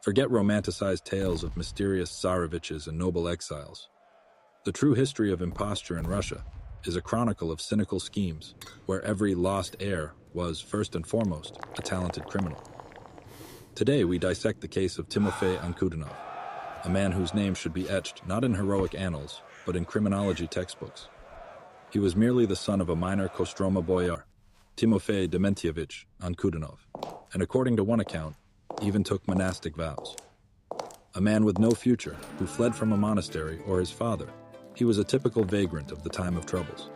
Forget romanticized tales of mysterious Tsareviches and noble exiles. The true history of imposture in Russia is a chronicle of cynical schemes, where every lost heir was, first and foremost, a talented criminal. Today, we dissect the case of Timofey Ankudinov, a man whose name should be etched not in heroic annals, but in criminology textbooks. He was merely the son of a minor Kostroma Boyar, Timofey Dmitrievich Ankudinov, and according to one account, even took monastic vows. A man with no future, who fled from a monastery or his father, he was a typical vagrant of the time of troubles.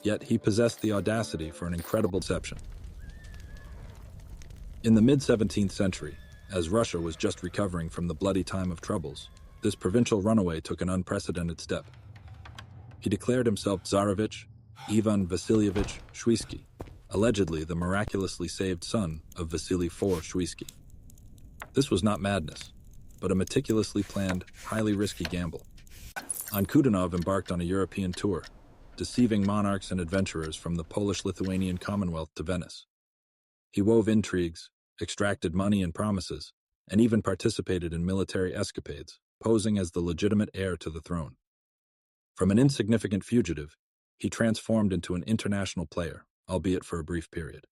Yet he possessed the audacity for an incredible deception. In the mid-17th century, as Russia was just recovering from the bloody time of troubles, this provincial runaway took an unprecedented step. He declared himself Tsarevich Ivan Vasilievich Shuisky, allegedly the miraculously saved son of Vasily IV Shuisky. This was not madness, but a meticulously planned, highly risky gamble. Ankudinov embarked on a European tour, deceiving monarchs and adventurers from the Polish-Lithuanian Commonwealth to Venice. He wove intrigues, extracted money and promises, and even participated in military escapades, posing as the legitimate heir to the throne. From an insignificant fugitive, he transformed into an international player, albeit for a brief period.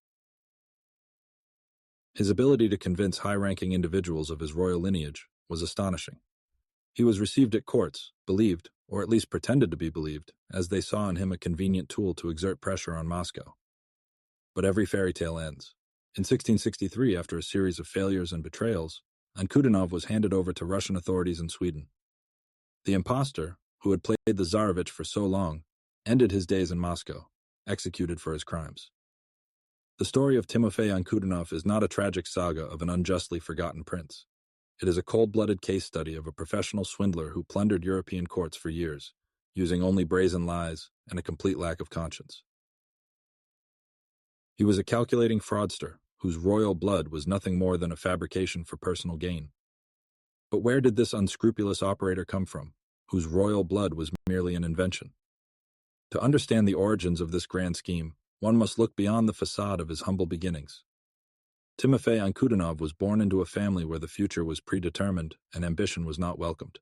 His ability to convince high-ranking individuals of his royal lineage was astonishing. He was received at courts, believed, or at least pretended to be believed, as they saw in him a convenient tool to exert pressure on Moscow. But every fairy tale ends. In 1663, after a series of failures and betrayals, Ankudinov was handed over to Russian authorities in Sweden. The impostor, who had played the Tsarevich for so long, ended his days in Moscow, executed for his crimes. The story of Timofey Ankudinov is not a tragic saga of an unjustly forgotten prince. It is a cold-blooded case study of a professional swindler who plundered European courts for years, using only brazen lies and a complete lack of conscience. He was a calculating fraudster whose royal blood was nothing more than a fabrication for personal gain. But where did this unscrupulous operator come from, whose royal blood was merely an invention? To understand the origins of this grand scheme, one must look beyond the facade of his humble beginnings. Timofey Ankudinov was born into a family where the future was predetermined and ambition was not welcomed.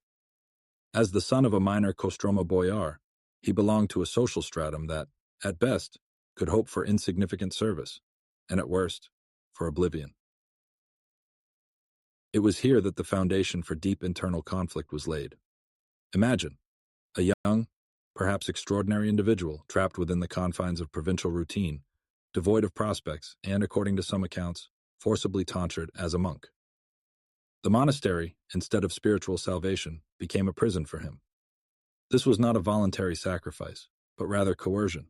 As the son of a minor Kostroma Boyar, he belonged to a social stratum that, at best, could hope for insignificant service, and at worst, for oblivion. It was here that the foundation for deep internal conflict was laid. Imagine, a young, perhaps extraordinary individual trapped within the confines of provincial routine, devoid of prospects, and, according to some accounts, forcibly tonsured as a monk. The monastery, instead of spiritual salvation, became a prison for him. This was not a voluntary sacrifice, but rather coercion,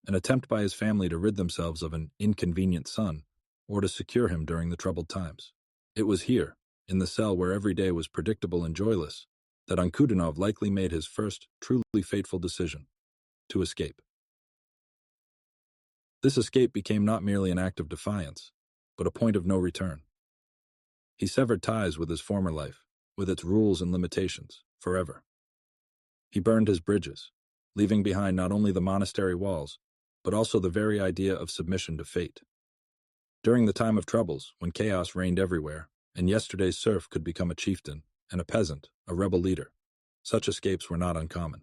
an attempt by his family to rid themselves of an inconvenient son, or to secure him during the troubled times. It was here, in the cell where every day was predictable and joyless, that Ankudinov likely made his first truly fateful decision: to escape. This escape became not merely an act of defiance, but a point of no return. He severed ties with his former life, with its rules and limitations, forever. He burned his bridges, leaving behind not only the monastery walls, but also the very idea of submission to fate. During the time of troubles, when chaos reigned everywhere, and yesterday's serf could become a chieftain, and a peasant, a rebel leader, such escapes were not uncommon.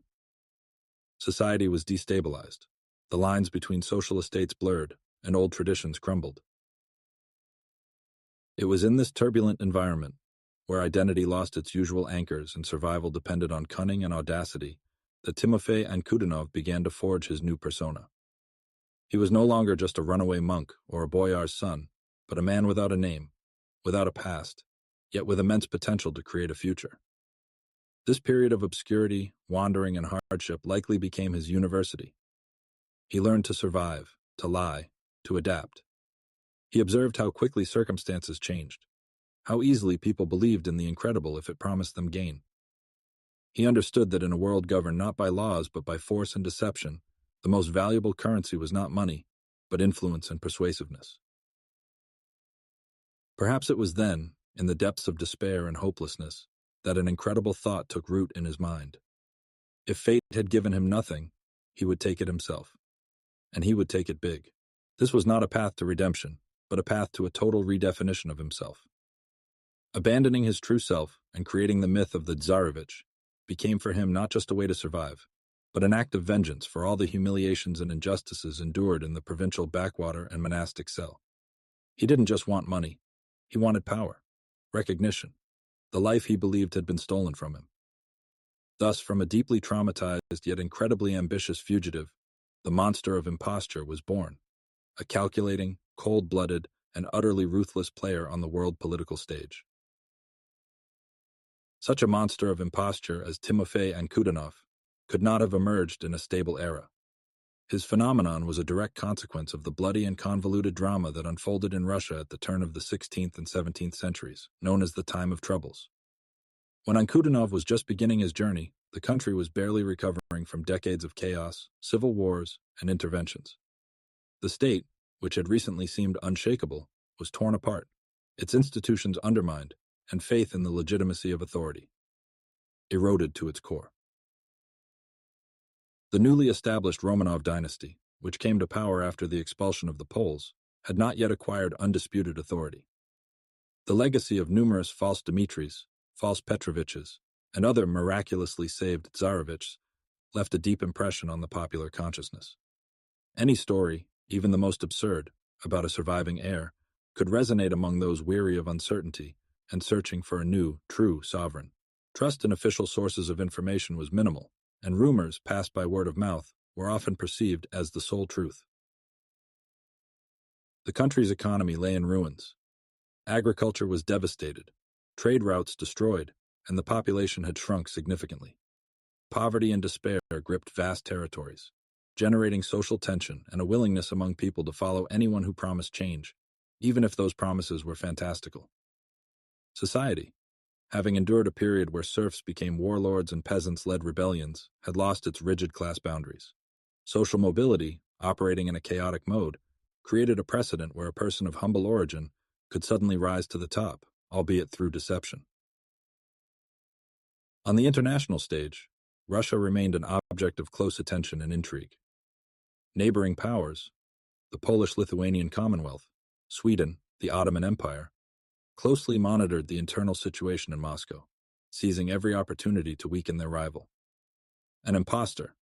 Society was destabilized, the lines between social estates blurred, and old traditions crumbled. It was in this turbulent environment, where identity lost its usual anchors and survival depended on cunning and audacity, that Timofey Ankudinov began to forge his new persona. He was no longer just a runaway monk or a boyar's son, but a man without a name, without a past, yet with immense potential to create a future. This period of obscurity, wandering, and hardship likely became his university. He learned to survive, to lie, to adapt. He observed how quickly circumstances changed, how easily people believed in the incredible if it promised them gain. He understood that in a world governed not by laws but by force and deception, the most valuable currency was not money, but influence and persuasiveness. Perhaps it was then, in the depths of despair and hopelessness, that an incredible thought took root in his mind. If fate had given him nothing, he would take it himself. And he would take it big. This was not a path to redemption, but a path to a total redefinition of himself. Abandoning his true self and creating the myth of the Tsarevich became for him not just a way to survive, but an act of vengeance for all the humiliations and injustices endured in the provincial backwater and monastic cell. He didn't just want money. He wanted power, recognition, the life he believed had been stolen from him. Thus, from a deeply traumatized yet incredibly ambitious fugitive, the monster of imposture was born, a calculating, cold-blooded, and utterly ruthless player on the world political stage. Such a monster of imposture as Timofey Ankudinov could not have emerged in a stable era. His phenomenon was a direct consequence of the bloody and convoluted drama that unfolded in Russia at the turn of the 16th and 17th centuries, known as the Time of Troubles. When Ankudinov was just beginning his journey, the country was barely recovering from decades of chaos, civil wars, and interventions. The state, which had recently seemed unshakable, was torn apart, its institutions undermined, and faith in the legitimacy of authority eroded to its core. The newly established Romanov dynasty, which came to power after the expulsion of the Poles, had not yet acquired undisputed authority. The legacy of numerous false Dmitris, false Petroviches, and other miraculously saved Tsarevichs left a deep impression on the popular consciousness. Any story, even the most absurd, about a surviving heir could resonate among those weary of uncertainty and searching for a new, true sovereign. Trust in official sources of information was minimal, and rumors passed by word of mouth were often perceived as the sole truth. The country's economy lay in ruins. Agriculture was devastated, trade routes destroyed, and the population had shrunk significantly. Poverty and despair gripped vast territories, generating social tension and a willingness among people to follow anyone who promised change, even if those promises were fantastical. Society, having endured a period where serfs became warlords and peasants led rebellions, had lost its rigid class boundaries. Social mobility, operating in a chaotic mode, created a precedent where a person of humble origin could suddenly rise to the top, albeit through deception. On the international stage, Russia remained an object of close attention and intrigue. Neighboring powers, the Polish-Lithuanian Commonwealth, Sweden, the Ottoman Empire, closely monitored the internal situation in Moscow, seizing every opportunity to weaken their rival. An impostor,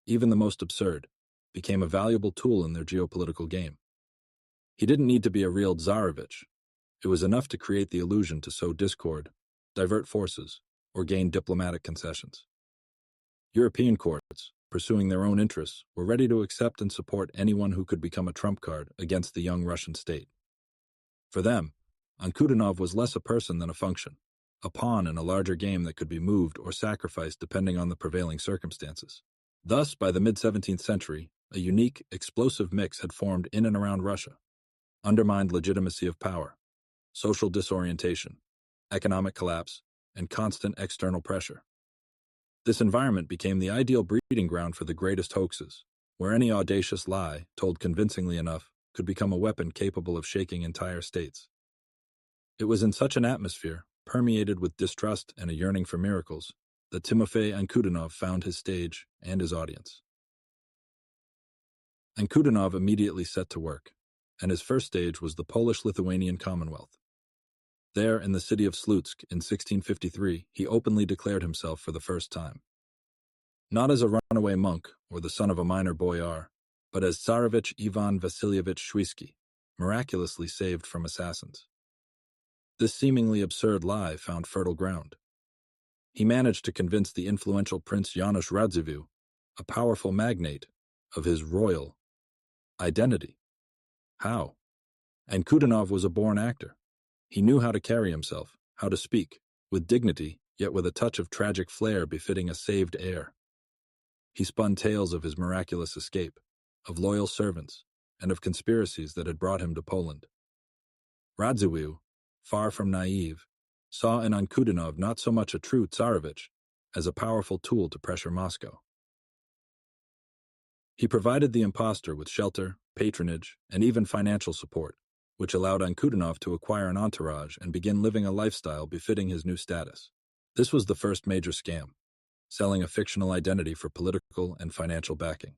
even the most absurd, became a valuable tool in their geopolitical game. He didn't need to be a real Tsarevich. It was enough to create the illusion to sow discord, divert forces, or gain diplomatic concessions. European courts, pursuing their own interests, were ready to accept and support anyone who could become a trump card against the young Russian state. For them, Ankudinov was less a person than a function, a pawn in a larger game that could be moved or sacrificed depending on the prevailing circumstances. Thus, by the mid-17th century, a unique, explosive mix had formed in and around Russia: undermined legitimacy of power, social disorientation, economic collapse, and constant external pressure. This environment became the ideal breeding ground for the greatest hoaxes, where any audacious lie, told convincingly enough, could become a weapon capable of shaking entire states. It was in such an atmosphere, permeated with distrust and a yearning for miracles, that Timofey Ankudinov found his stage and his audience. Ankudinov immediately set to work, and his first stage was the Polish-Lithuanian Commonwealth. There, in the city of Slutsk in 1653, he openly declared himself for the first time. Not as a runaway monk or the son of a minor boyar, but as Tsarevich Ivan Vasilievich Shuisky, miraculously saved from assassins. This seemingly absurd lie found fertile ground. He managed to convince the influential Prince Janusz Radziwiłł, a powerful magnate, of his royal identity. How? Ankudinov was a born actor. He knew how to carry himself, how to speak, with dignity, yet with a touch of tragic flair befitting a saved heir. He spun tales of his miraculous escape, of loyal servants, and of conspiracies that had brought him to Poland. Radziwiłł, far from naive, saw in Ankudinov not so much a true Tsarevich as a powerful tool to pressure Moscow. He provided the impostor with shelter, patronage, and even financial support, which allowed Ankudinov to acquire an entourage and begin living a lifestyle befitting his new status. This was the first major scam, selling a fictional identity for political and financial backing.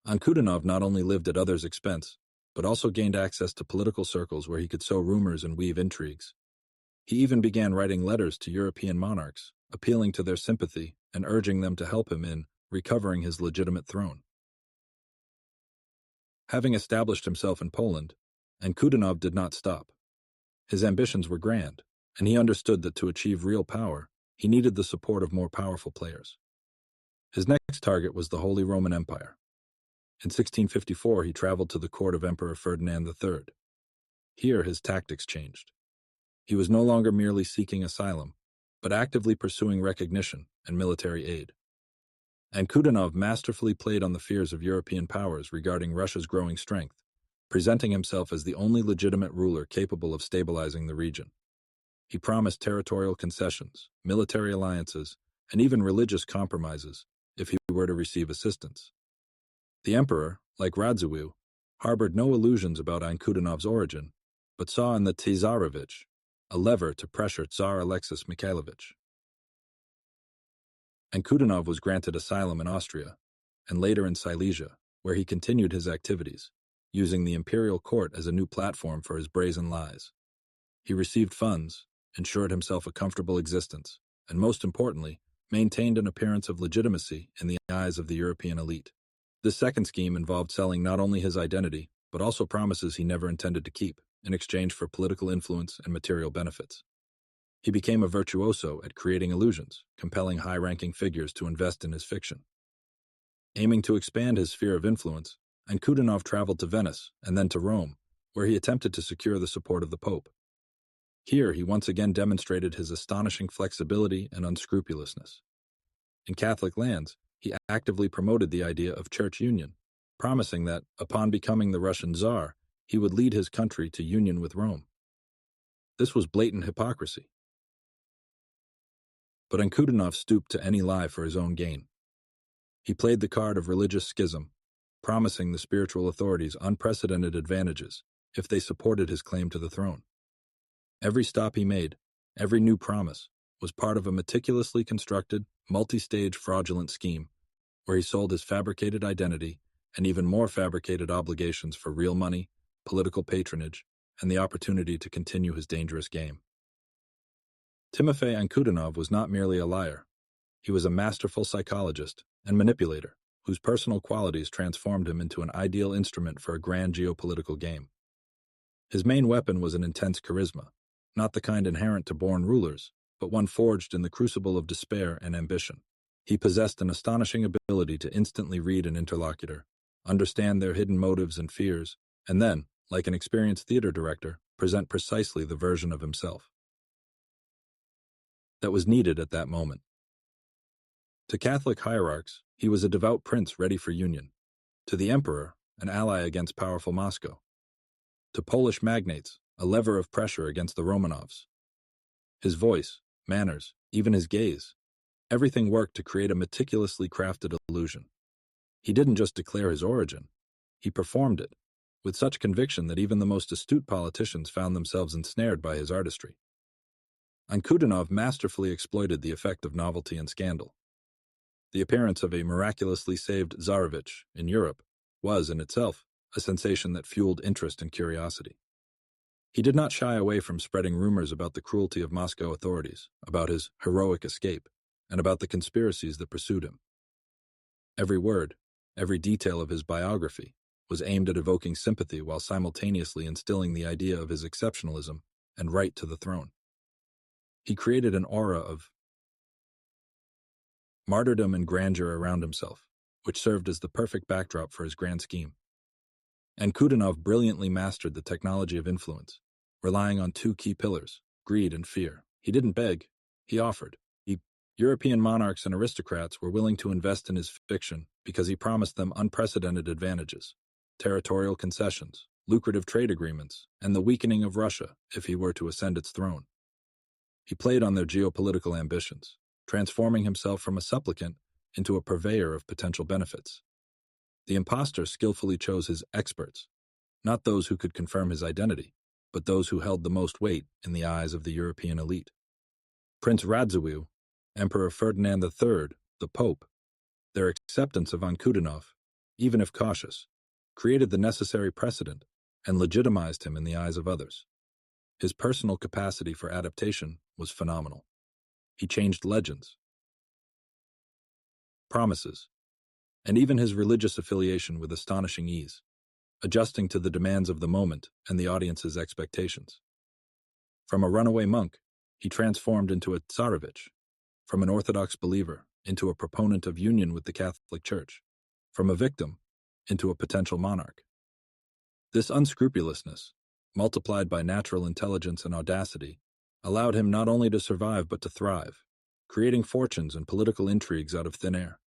Ankudinov not only lived at others' expense, but also gained access to political circles where he could sow rumors and weave intrigues. He even began writing letters to European monarchs, appealing to their sympathy and urging them to help him in recovering his legitimate throne. Having established himself in Poland, Ankudinov did not stop. His ambitions were grand, and he understood that to achieve real power, he needed the support of more powerful players. His next target was the Holy Roman Empire. In 1654, he traveled to the court of Emperor Ferdinand III. Here, his tactics changed. He was no longer merely seeking asylum, but actively pursuing recognition and military aid. Ankudinov masterfully played on the fears of European powers regarding Russia's growing strength, presenting himself as the only legitimate ruler capable of stabilizing the region. He promised territorial concessions, military alliances, and even religious compromises if he were to receive assistance. The emperor, like Radziwiłł, harbored no illusions about Ankudinov's origin, but saw in the Tsarevich a lever to pressure Tsar Alexis Mikhailovich. Ankudinov was granted asylum in Austria, and later in Silesia, where he continued his activities, using the imperial court as a new platform for his brazen lies. He received funds, ensured himself a comfortable existence, and most importantly, maintained an appearance of legitimacy in the eyes of the European elite. This second scheme involved selling not only his identity, but also promises he never intended to keep, in exchange for political influence and material benefits. He became a virtuoso at creating illusions, compelling high-ranking figures to invest in his fiction. Aiming to expand his sphere of influence, Ankudinov traveled to Venice and then to Rome, where he attempted to secure the support of the Pope. Here, he once again demonstrated his astonishing flexibility and unscrupulousness. In Catholic lands, he actively promoted the idea of church union, promising that, upon becoming the Russian Tsar, he would lead his country to union with Rome. This was blatant hypocrisy. But Ankudinov stooped to any lie for his own gain. He played the card of religious schism, promising the spiritual authorities unprecedented advantages if they supported his claim to the throne. Every stop he made, every new promise, was part of a meticulously constructed, multi-stage fraudulent scheme where he sold his fabricated identity and even more fabricated obligations for real money, political patronage, and the opportunity to continue his dangerous game. Timofey Ankudinov was not merely a liar. He was a masterful psychologist and manipulator whose personal qualities transformed him into an ideal instrument for a grand geopolitical game. His main weapon was an intense charisma, not the kind inherent to born rulers, but one forged in the crucible of despair and ambition. He possessed an astonishing ability to instantly read an interlocutor, understand their hidden motives and fears, and then, like an experienced theater director, present precisely the version of himself that was needed at that moment. To Catholic hierarchs, he was a devout prince ready for union. To the emperor, an ally against powerful Moscow. To Polish magnates, a lever of pressure against the Romanovs. His voice, manners, even his gaze, everything worked to create a meticulously crafted illusion. He didn't just declare his origin, he performed it, with such conviction that even the most astute politicians found themselves ensnared by his artistry. Ankudinov masterfully exploited the effect of novelty and scandal. The appearance of a miraculously saved Tsarevich in Europe was, in itself, a sensation that fueled interest and curiosity. He did not shy away from spreading rumors about the cruelty of Moscow authorities, about his heroic escape, and about the conspiracies that pursued him. Every word, every detail of his biography was aimed at evoking sympathy while simultaneously instilling the idea of his exceptionalism and right to the throne. He created an aura of martyrdom and grandeur around himself, which served as the perfect backdrop for his grand scheme. Ankudinov brilliantly mastered the technology of influence, relying on two key pillars, greed and fear. He didn't beg, he offered. European monarchs and aristocrats were willing to invest in his fiction because he promised them unprecedented advantages, territorial concessions, lucrative trade agreements, and the weakening of Russia if he were to ascend its throne. He played on their geopolitical ambitions, transforming himself from a supplicant into a purveyor of potential benefits. The impostor skillfully chose his experts, not those who could confirm his identity, but those who held the most weight in the eyes of the European elite. Prince Radziwiłł, Emperor Ferdinand III, the Pope, their acceptance of Ankudinov, even if cautious, created the necessary precedent and legitimized him in the eyes of others. His personal capacity for adaptation was phenomenal. He changed legends, promises, and even his religious affiliation with astonishing ease, adjusting to the demands of the moment and the audience's expectations. From a runaway monk, he transformed into a Tsarevich, from an Orthodox believer into a proponent of union with the Catholic Church, from a victim into a potential monarch. This unscrupulousness, multiplied by natural intelligence and audacity, allowed him not only to survive but to thrive, creating fortunes and political intrigues out of thin air.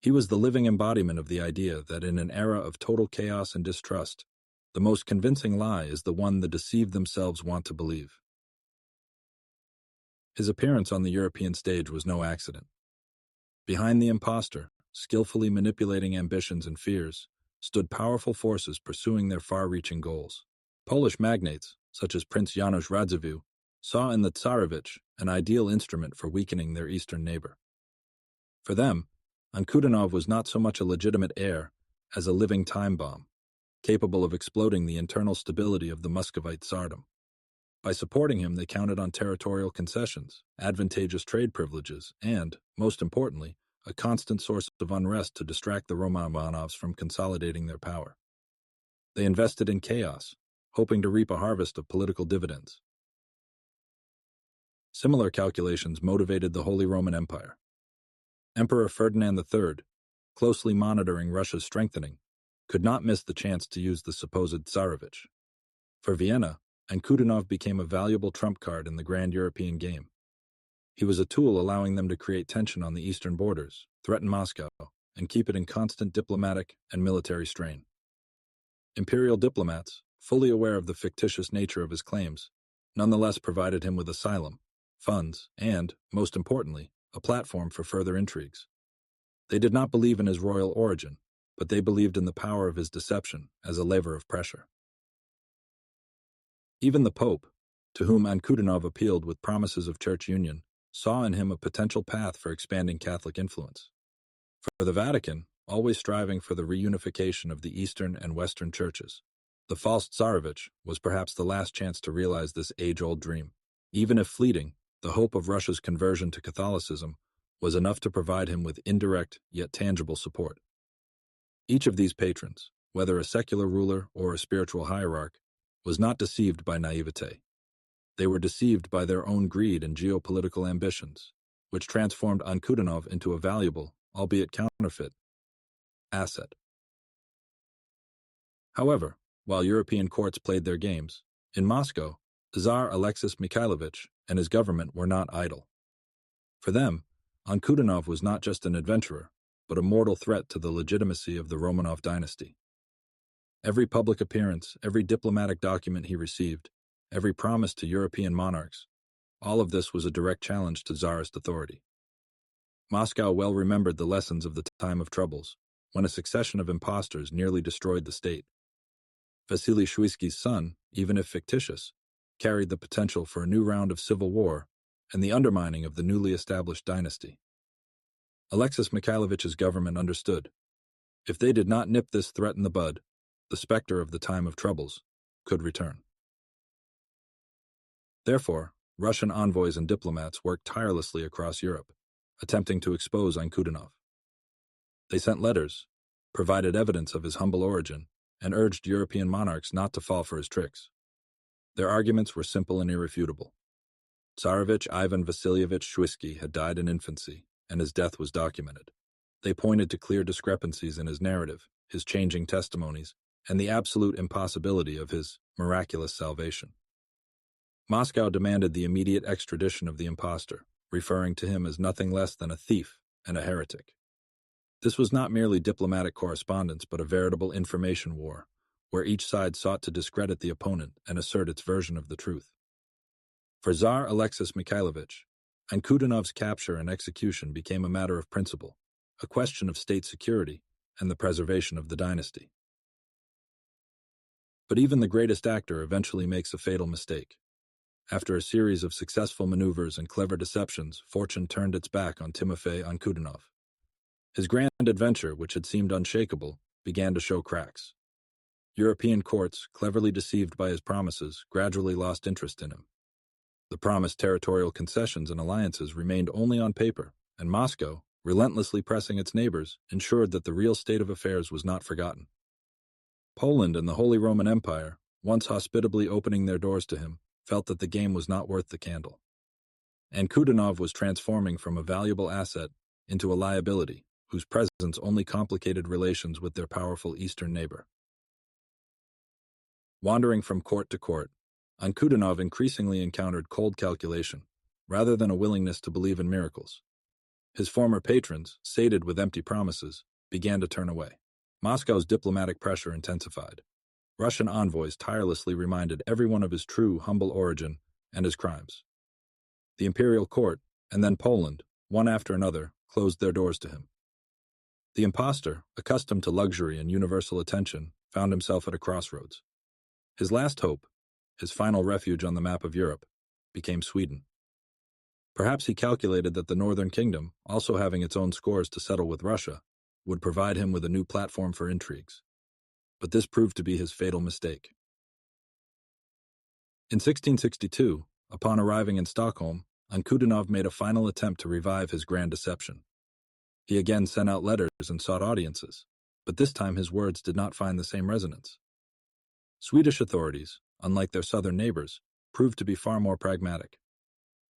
He was the living embodiment of the idea that in an era of total chaos and distrust, the most convincing lie is the one the deceived themselves want to believe. His appearance on the European stage was no accident. Behind the impostor, skillfully manipulating ambitions and fears, stood powerful forces pursuing their far-reaching goals. Polish magnates, such as Prince Janusz Radziwiłł, saw in the Tsarevich an ideal instrument for weakening their eastern neighbor. For them, Ankudinov was not so much a legitimate heir as a living time bomb, capable of exploding the internal stability of the Muscovite tsardom. By supporting him, they counted on territorial concessions, advantageous trade privileges, and, most importantly, a constant source of unrest to distract the Romanovs from consolidating their power. They invested in chaos, hoping to reap a harvest of political dividends. Similar calculations motivated the Holy Roman Empire. Emperor Ferdinand III, closely monitoring Russia's strengthening, could not miss the chance to use the supposed Tsarevich. For Vienna, Ankudinov became a valuable trump card in the grand European game. He was a tool allowing them to create tension on the eastern borders, threaten Moscow, and keep it in constant diplomatic and military strain. Imperial diplomats, fully aware of the fictitious nature of his claims, nonetheless provided him with asylum, funds, and, most importantly, a platform for further intrigues. They did not believe in his royal origin, but they believed in the power of his deception as a lever of pressure. Even the Pope, to whom Ankudinov appealed with promises of church union, saw in him a potential path for expanding Catholic influence. For the Vatican, always striving for the reunification of the Eastern and Western churches, the false Tsarevich was perhaps the last chance to realize this age-old dream. Even if fleeting, the hope of Russia's conversion to Catholicism was enough to provide him with indirect yet tangible support. Each of these patrons, whether a secular ruler or a spiritual hierarch, was not deceived by naivete. They were deceived by their own greed and geopolitical ambitions, which transformed Ankudinov into a valuable, albeit counterfeit, asset. However, while European courts played their games, in Moscow, Tsar Alexis Mikhailovich and his government were not idle. For them, Ankudinov was not just an adventurer, but a mortal threat to the legitimacy of the Romanov dynasty. Every public appearance, every diplomatic document he received, every promise to European monarchs, all of this was a direct challenge to Tsarist authority. Moscow well remembered the lessons of the time of troubles, when a succession of impostors nearly destroyed the state. Vasily Shuisky's son, even if fictitious, carried the potential for a new round of civil war and the undermining of the newly established dynasty. Alexis Mikhailovich's government understood. If they did not nip this threat in the bud, the specter of the time of troubles could return. Therefore, Russian envoys and diplomats worked tirelessly across Europe, attempting to expose Ankudinov. They sent letters, provided evidence of his humble origin, and urged European monarchs not to fall for his tricks. Their arguments were simple and irrefutable. Tsarevich Ivan Vasilievich Shuisky had died in infancy, and his death was documented. They pointed to clear discrepancies in his narrative, his changing testimonies, and the absolute impossibility of his miraculous salvation. Moscow demanded the immediate extradition of the impostor, referring to him as nothing less than a thief and a heretic. This was not merely diplomatic correspondence, but a veritable information war, where each side sought to discredit the opponent and assert its version of the truth. For Tsar Alexis Mikhailovich, Ankudinov's capture and execution became a matter of principle, a question of state security and the preservation of the dynasty. But even the greatest actor eventually makes a fatal mistake. After a series of successful maneuvers and clever deceptions, fortune turned its back on Timofey Ankudinov. His grand adventure, which had seemed unshakable, began to show cracks. European courts, cleverly deceived by his promises, gradually lost interest in him. The promised territorial concessions and alliances remained only on paper, and Moscow, relentlessly pressing its neighbors, ensured that the real state of affairs was not forgotten. Poland and the Holy Roman Empire, once hospitably opening their doors to him, felt that the game was not worth the candle. Ankudinov was transforming from a valuable asset into a liability, whose presence only complicated relations with their powerful eastern neighbor. Wandering from court to court, Ankudinov increasingly encountered cold calculation, rather than a willingness to believe in miracles. His former patrons, sated with empty promises, began to turn away. Moscow's diplomatic pressure intensified. Russian envoys tirelessly reminded everyone of his true, humble origin and his crimes. The imperial court, and then Poland, one after another, closed their doors to him. The impostor, accustomed to luxury and universal attention, found himself at a crossroads. His last hope, his final refuge on the map of Europe, became Sweden. Perhaps he calculated that the northern kingdom, also having its own scores to settle with Russia, would provide him with a new platform for intrigues. But this proved to be his fatal mistake. In 1662, upon arriving in Stockholm, Ankudinov made a final attempt to revive his grand deception. He again sent out letters and sought audiences, but this time his words did not find the same resonance. Swedish authorities, unlike their southern neighbors, proved to be far more pragmatic.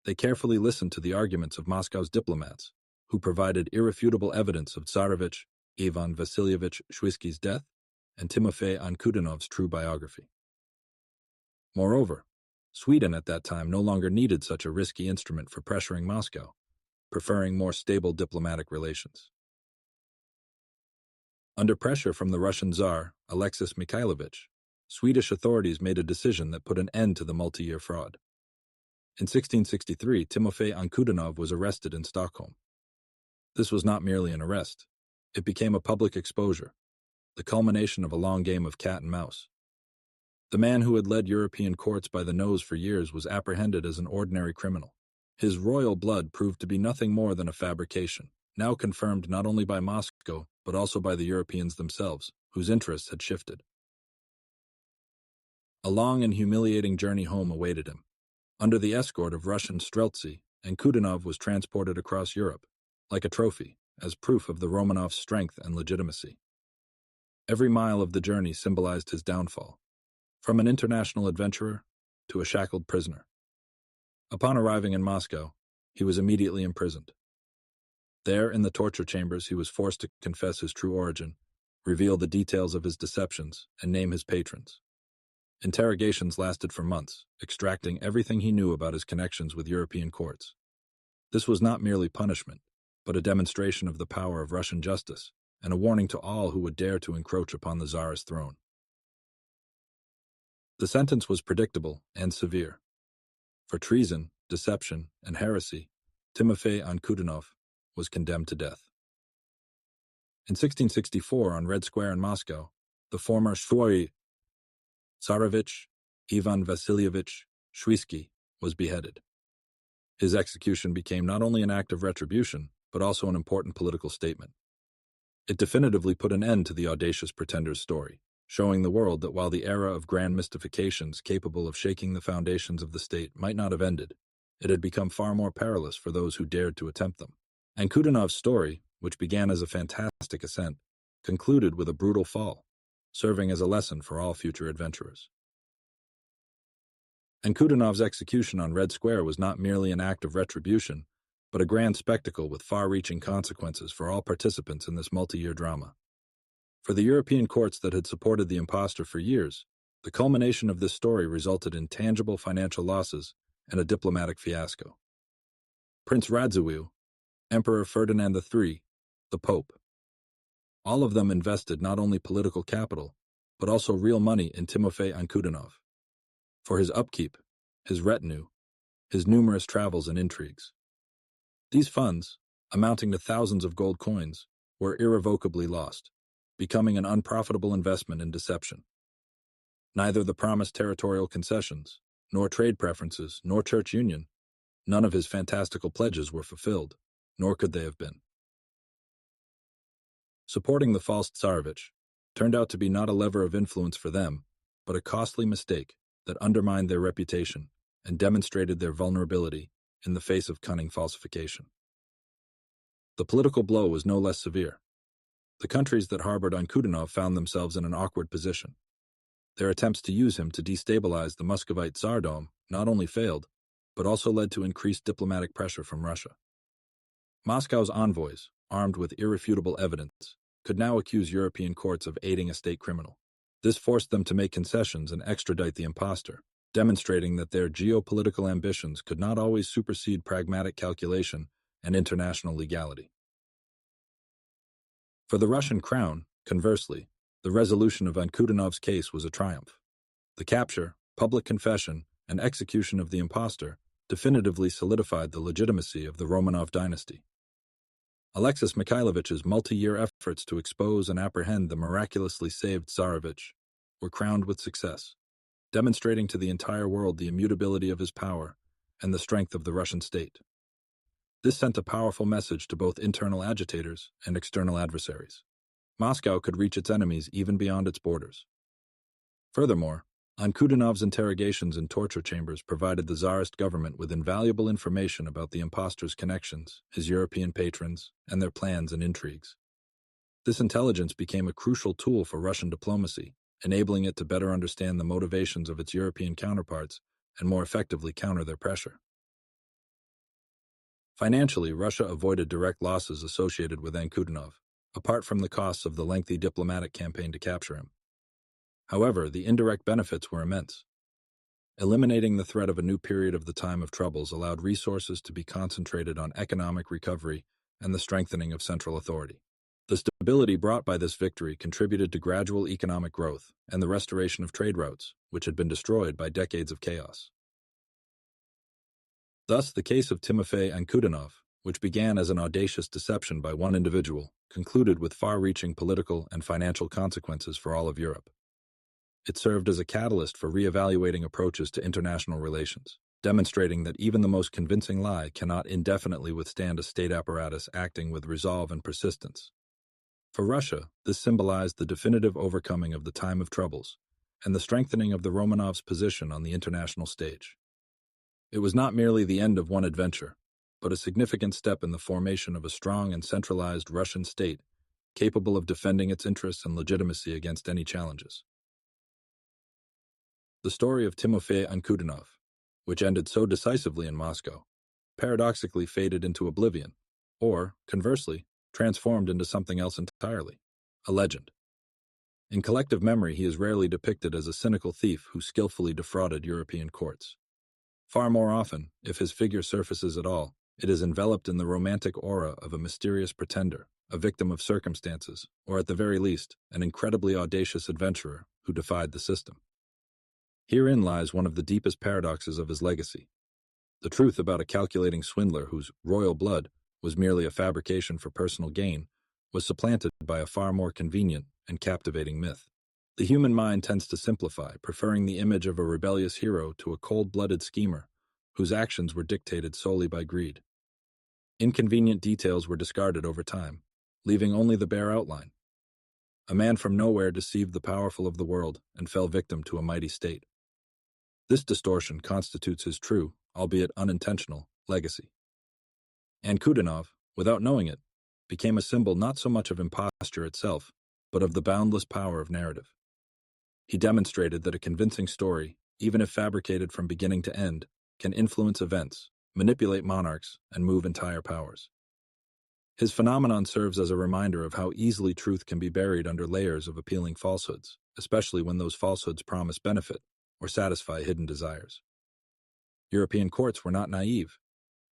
They carefully listened to the arguments of Moscow's diplomats, who provided irrefutable evidence of Tsarevich Ivan Vasilievich Shuisky's death and Timofey Ankudinov's true biography. Moreover, Sweden at that time no longer needed such a risky instrument for pressuring Moscow, preferring more stable diplomatic relations. Under pressure from the Russian Tsar, Alexis Mikhailovich, Swedish authorities made a decision that put an end to the multi-year fraud. In 1663, Timofey Ankudinov was arrested in Stockholm. This was not merely an arrest. It became a public exposure, the culmination of a long game of cat and mouse. The man who had led European courts by the nose for years was apprehended as an ordinary criminal. His royal blood proved to be nothing more than a fabrication, now confirmed not only by Moscow, but also by the Europeans themselves, whose interests had shifted. A long and humiliating journey home awaited him. Under the escort of Russian Streltsy, Ankudinov was transported across Europe, like a trophy, as proof of the Romanovs' strength and legitimacy. Every mile of the journey symbolized his downfall, from an international adventurer to a shackled prisoner. Upon arriving in Moscow, he was immediately imprisoned. There, in the torture chambers, he was forced to confess his true origin, reveal the details of his deceptions, and name his patrons. Interrogations lasted for months, extracting everything he knew about his connections with European courts. This was not merely punishment, but a demonstration of the power of Russian justice, and a warning to all who would dare to encroach upon the Tsar's throne. The sentence was predictable and severe. For treason, deception, and heresy, Timofey Ankudinov was condemned to death. In 1664, on Red Square in Moscow, the former Tsarevich Ivan Vasilievich Shuisky was beheaded. His execution became not only an act of retribution, but also an important political statement. It definitively put an end to the audacious pretender's story, showing the world that while the era of grand mystifications capable of shaking the foundations of the state might not have ended, it had become far more perilous for those who dared to attempt them. Ankudinov's story, which began as a fantastic ascent, concluded with a brutal fall, serving as a lesson for all future adventurers. Ankudinov's execution on Red Square was not merely an act of retribution, but a grand spectacle with far-reaching consequences for all participants in this multi-year drama. For the European courts that had supported the impostor for years, the culmination of this story resulted in tangible financial losses and a diplomatic fiasco. Prince Radziwiłł, Emperor Ferdinand III, the Pope. All of them invested not only political capital, but also real money in Timofey Ankudinov, for his upkeep, his retinue, his numerous travels and intrigues. These funds, amounting to thousands of gold coins, were irrevocably lost, becoming an unprofitable investment in deception. Neither the promised territorial concessions, nor trade preferences, nor church union, none of his fantastical pledges were fulfilled, nor could they have been. Supporting the false Tsarevich, turned out to be not a lever of influence for them, but a costly mistake that undermined their reputation and demonstrated their vulnerability in the face of cunning falsification. The political blow was no less severe. The countries that harbored Ankudinov found themselves in an awkward position. Their attempts to use him to destabilize the Muscovite Tsardom not only failed, but also led to increased diplomatic pressure from Russia. Moscow's envoys, armed with irrefutable evidence, could now accuse European courts of aiding a state criminal. This forced them to make concessions and extradite the impostor, demonstrating that their geopolitical ambitions could not always supersede pragmatic calculation and international legality. For the Russian crown, conversely, the resolution of Ankudinov's case was a triumph. The capture, public confession, and execution of the impostor definitively solidified the legitimacy of the Romanov dynasty. Alexis Mikhailovich's multi-year efforts to expose and apprehend the miraculously saved Tsarevich were crowned with success, demonstrating to the entire world the immutability of his power and the strength of the Russian state. This sent a powerful message to both internal agitators and external adversaries. Moscow could reach its enemies even beyond its borders. Furthermore, Ankudinov's interrogations in torture chambers provided the Tsarist government with invaluable information about the impostor's connections, his European patrons, and their plans and intrigues. This intelligence became a crucial tool for Russian diplomacy, enabling it to better understand the motivations of its European counterparts and more effectively counter their pressure. Financially, Russia avoided direct losses associated with Ankudinov, apart from the costs of the lengthy diplomatic campaign to capture him. However, the indirect benefits were immense. Eliminating the threat of a new period of the time of troubles allowed resources to be concentrated on economic recovery and the strengthening of central authority. The stability brought by this victory contributed to gradual economic growth and the restoration of trade routes, which had been destroyed by decades of chaos. Thus, the case of Timofey Ankudinov, which began as an audacious deception by one individual, concluded with far-reaching political and financial consequences for all of Europe. It served as a catalyst for re-evaluating approaches to international relations, demonstrating that even the most convincing lie cannot indefinitely withstand a state apparatus acting with resolve and persistence. For Russia, this symbolized the definitive overcoming of the time of troubles and the strengthening of the Romanovs' position on the international stage. It was not merely the end of one adventure, but a significant step in the formation of a strong and centralized Russian state capable of defending its interests and legitimacy against any challenges. The story of Timofey Ankudinov, which ended so decisively in Moscow, paradoxically faded into oblivion, or, conversely, transformed into something else entirely, a legend. In collective memory, he is rarely depicted as a cynical thief who skillfully defrauded European courts. Far more often, if his figure surfaces at all, it is enveloped in the romantic aura of a mysterious pretender, a victim of circumstances, or at the very least, an incredibly audacious adventurer who defied the system. Herein lies one of the deepest paradoxes of his legacy. The truth about a calculating swindler whose royal blood was merely a fabrication for personal gain was supplanted by a far more convenient and captivating myth. The human mind tends to simplify, preferring the image of a rebellious hero to a cold-blooded schemer whose actions were dictated solely by greed. Inconvenient details were discarded over time, leaving only the bare outline. A man from nowhere deceived the powerful of the world and fell victim to a mighty state. This distortion constitutes his true, albeit unintentional, legacy. Ankudinov, without knowing it, became a symbol not so much of imposture itself, but of the boundless power of narrative. He demonstrated that a convincing story, even if fabricated from beginning to end, can influence events, manipulate monarchs, and move entire powers. His phenomenon serves as a reminder of how easily truth can be buried under layers of appealing falsehoods, especially when those falsehoods promise benefit or satisfy hidden desires. European courts were not naive.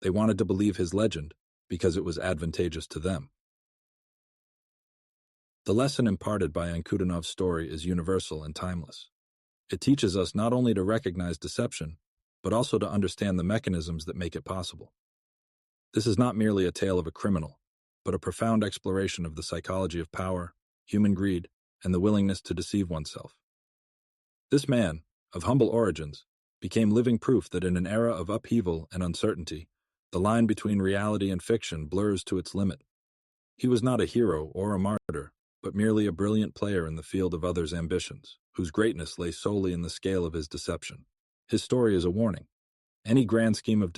They wanted to believe his legend because it was advantageous to them. The lesson imparted by Ankudinov's story is universal and timeless. It teaches us not only to recognize deception, but also to understand the mechanisms that make it possible. This is not merely a tale of a criminal, but a profound exploration of the psychology of power, human greed, and the willingness to deceive oneself. This man, of humble origins, became living proof that in an era of upheaval and uncertainty, the line between reality and fiction blurs to its limit. He was not a hero or a martyr, but merely a brilliant player in the field of others' ambitions, whose greatness lay solely in the scale of his deception. His story is a warning. Any grand scheme of